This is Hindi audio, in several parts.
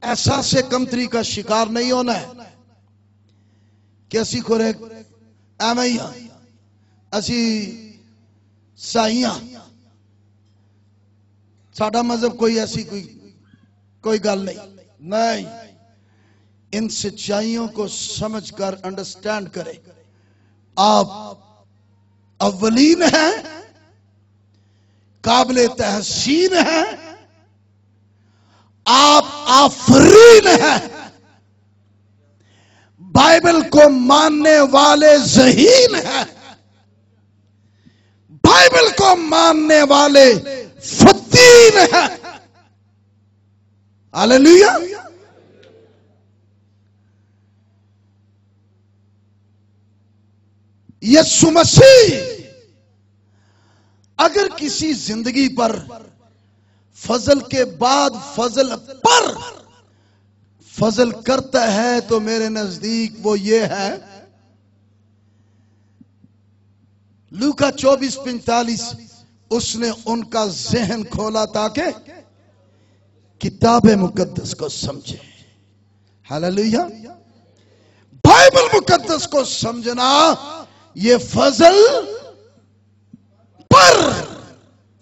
एहसास कमतरी का शिकार नहीं होना है कि असी खोरे एवं ही हाँ, असी साइया, साडा मजहब कोई ऐसी कोई गल नहीं। इन सच्चाइयों को समझकर अंडरस्टैंड करें। आप अव्वलीन हैं, काबिल तहसीन हैं, आप आफरीन हैं, बाइबल को मानने वाले ज़हीन हैं, बाइबल को मानने वाले फतीन हैं। हालेलुया। यीशु मसीह अगर किसी जिंदगी पर फजल के बाद फजल पर फजल करता है तो मेरे नजदीक वो ये है, लूका 24:45, उसने उनका जहन खोला ताकि किताब मुकद्दस को समझे। हालेलुया। बाइबल मुकद्दस को समझना ये फजल पर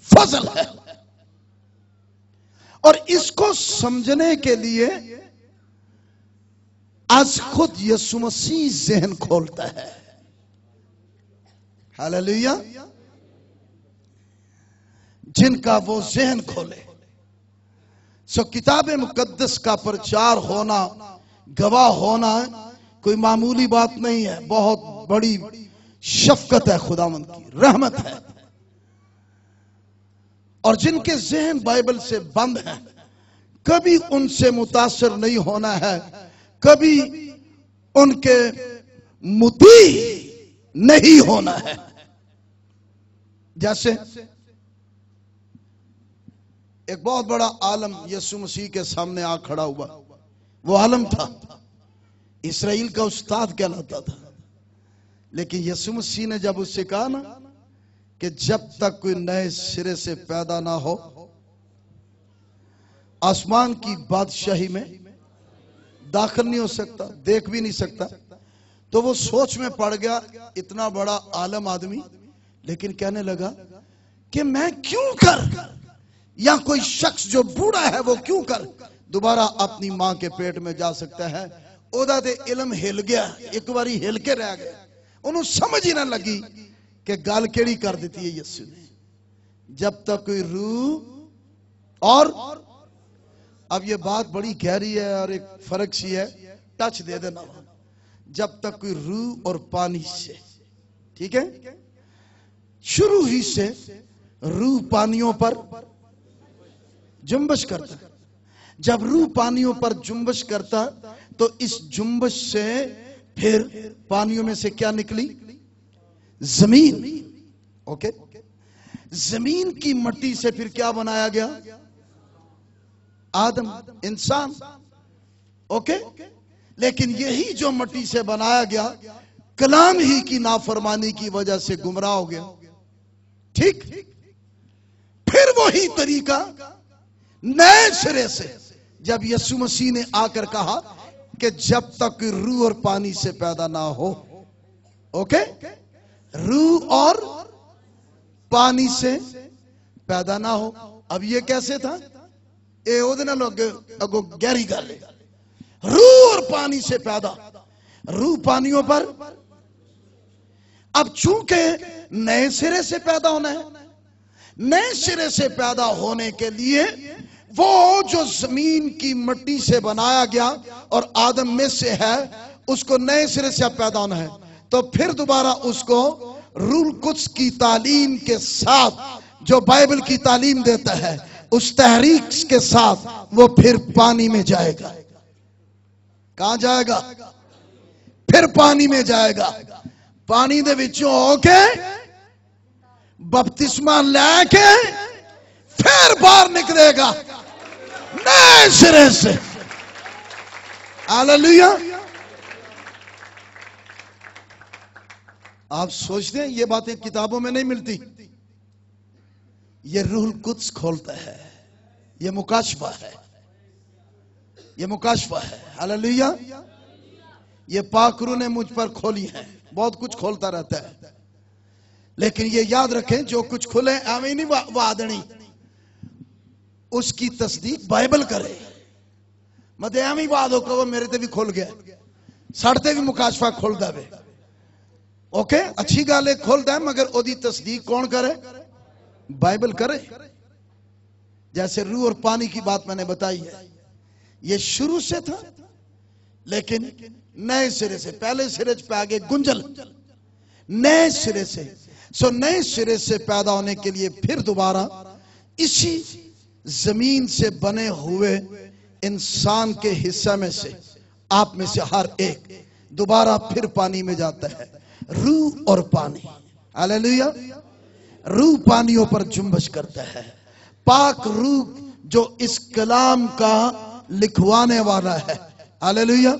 फजल है, और इसको समझने के लिए आज खुद यीशु मसीह जहन खोलता है। हालेलुया। जिनका वो जहन खोले। सो किताब मुकद्दस का प्रचार होना, गवाह होना कोई मामूली बात नहीं है, बहुत बड़ी शफकत है, खुदावंद की रहमत है। और जिनके जहन बाइबल से बंद हैं, कभी उनसे मुतासर नहीं होना है, कभी उनके मुती नहीं होना है। जैसे एक बहुत बड़ा आलम यीशु मसीह के सामने आ खड़ा हुआ। वो आलम था, इस्राएल का उस्ताद कहलाता था, लेकिन यीशु मसीह ने जब उससे कहा ना कि जब तक कोई नए सिरे से पैदा ना हो आसमान की बादशाही में दाखिल नहीं हो सकता, देख भी नहीं सकता। तो वो सोच में पड़ गया, इतना बड़ा आलम आदमी, लेकिन कहने लगा कि मैं क्यों कर, या कोई शख्स जो बूढ़ा है वो क्यों कर दोबारा अपनी मां के पेट में जा सकता है। ओदा ते इल्म हिल गया, एक बारी हिल के रह गया, उन्होंने समझ ही ना लगी कि गल केड़ी कर देती है यीशु ने। जब तक कोई रूह और अब ये बात बड़ी गहरी है और एक फर्क सी है, टच दे देना, जब तक कोई रूह और पानी से, ठीक है, शुरू ही से रूह पानियों पर जुम्बश करता। जब रूह पानियों पर जुम्बश करता तो इस जुम्बश से फिर पानियों में से क्या निकली? जमीन। ओके, जमीन की मट्टी से फिर क्या बनाया गया? आदम, इंसान। ओके, लेकिन यही जो मट्टी से बनाया गया कलाम ही की नाफरमानी की वजह से गुमराह हो गया। ठीक, फिर वही तरीका नए सिरे से जब यीशु मसीह ने आकर कहा कि जब तक रूह और पानी से पैदा ना हो, ओके, रूह और पानी से पैदा ना हो। अब ये कैसे था? ए ओदे नाल अगो गहरी गल है। रूह और पानी से पैदा, रूह पानियों पर। अब चूंकि नए सिरे से पैदा होना है, नए सिरे से पैदा होने के लिए वो जो जमीन की मिट्टी से बनाया गया और आदम में से है, उसको नए सिरे से पैदा होना है। तो फिर दोबारा उसको रूह कुद्स की तालीम के साथ, जो बाइबल की तालीम देता है, उस तहरीक के साथ वो फिर पानी में जाएगा। कहां जाएगा? फिर पानी में जाएगा। पानी दे विचों होके बपतिस्मा लेके फिर बाहर निकलेगा नए सिरे से। हालेलुया। आप सोचते हैं ये बातें किताबों में नहीं मिलती, ये रूहुल कुद्स खोलता है, ये मुकाशफा है। ये मुकाशफा है। हालेलुया। ये पाकरू ने मुझ पर खोली है। बहुत कुछ खोलता रहता है, लेकिन ये याद रखें, जो कुछ खुले एवं नहीं वादनी, उसकी तस्दीक बाइबल करे। मत एवं वाद हो कहो मेरे ते भी खुल गया, साढ़े भी मुकाशफा खोल दे। ओके, अच्छी गल है, खोल दे, मगर ओदी तस्दीक कौन करे? बाइबल करे। जैसे रूह और पानी की बात मैंने बताई है, ये शुरू से था, लेकिन नए सिरे से, पहले सिरे पे आगे गुंजल, नए सिरे से। सो नए सिरे से पैदा होने के लिए फिर दोबारा इसी जमीन से बने हुए इंसान के हिस्से में से, आप में से हर एक दोबारा फिर पानी में जाता है। रूह और पानी, हालेलुया। रूह पानियों पर जुम्बश करता है। पाक रूह जो इस कलाम का लिखवाने वाला है, हालेलुया,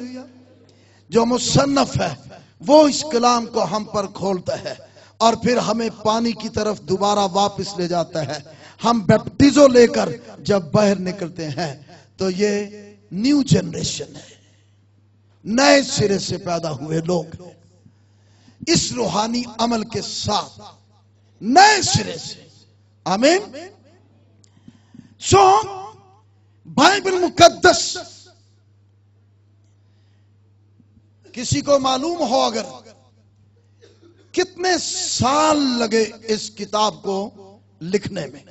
जो मुसन्नफ है, वो इस कलाम को हम पर खोलता है और फिर हमें पानी की तरफ दोबारा वापस ले जाता है। हम बैप्टिजो लेकर जब बाहर निकलते हैं तो ये न्यू जनरेशन है, नए सिरे से पैदा हुए लोग, इस रूहानी अमल के साथ नए सिरे से। आमीन। सो बाइबल मुकद्दस, किसी को मालूम हो अगर कितने साल लगे इस किताब को लिखने में?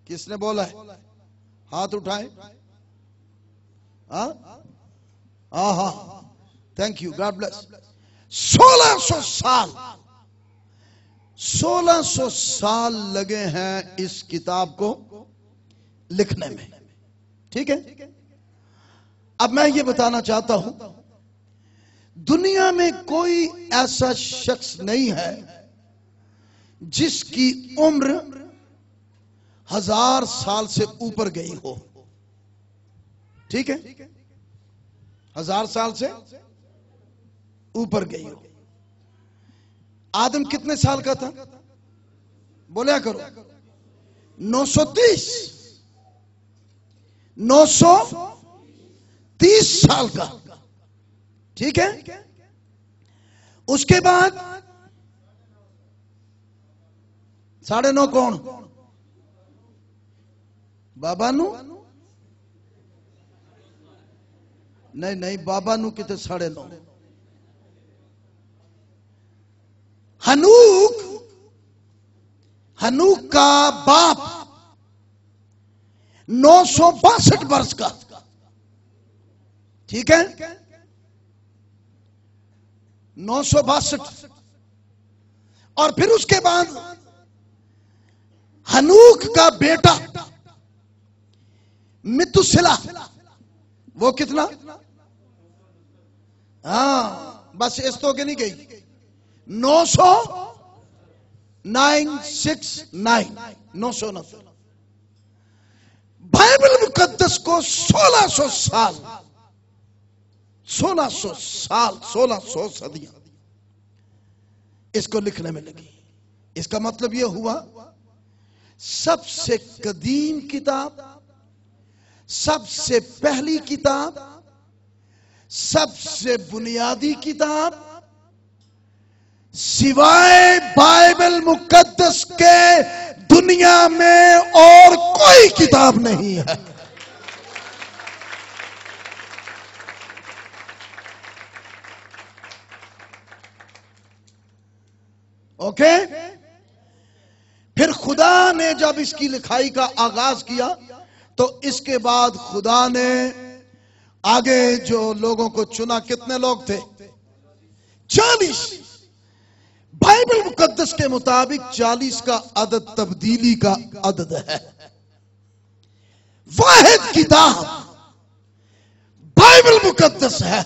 किसने बोला है? हाथ उठाए। हाँ, थैंक यू, गॉड ब्लेस। 1600 साल, 1600 साल लगे हैं इस किताब को लिखने में। ठीक है। अब मैं ये बताना चाहता हूं, दुनिया में कोई ऐसा शख्स नहीं है जिसकी उम्र 1000 साल से ऊपर गई हो। ठीक है, 1000 साल से ऊपर गई हो। आदम कितने साल का था? बोलिया करो। 930 साल का। ठीक है। उसके बाद 9.5 कौन? बाबा नु? नहीं, बाबा नु कितने 9.5। हनूक का बाप 962 वर्ष का। ठीक है, 962। और फिर उसके बाद हनूक का बेटा मितुसिला, वो कितना? हाँ, बस इस तो के नहीं गई। 969। बाइबल मुकद्दस को 1600 साल, 1600 सदियां इसको लिखने में लगी। इसका मतलब यह हुआ, सबसे कदीम किताब, सबसे पहली किताब, सबसे बुनियादी किताब, सिवाय बाइबल मुकद्दस के दुनिया में और कोई किताब नहीं है। ओके। फिर खुदा ने जब इसकी लिखाई का आगाज किया तो इसके बाद खुदा ने आगे जो लोगों को चुना, कितने लोग थे? 40। बाइबल मुकद्दस के मुताबिक 40 का अदद तब्दीली का अदद है। वाहिद किताब बाइबल मुकद्दस है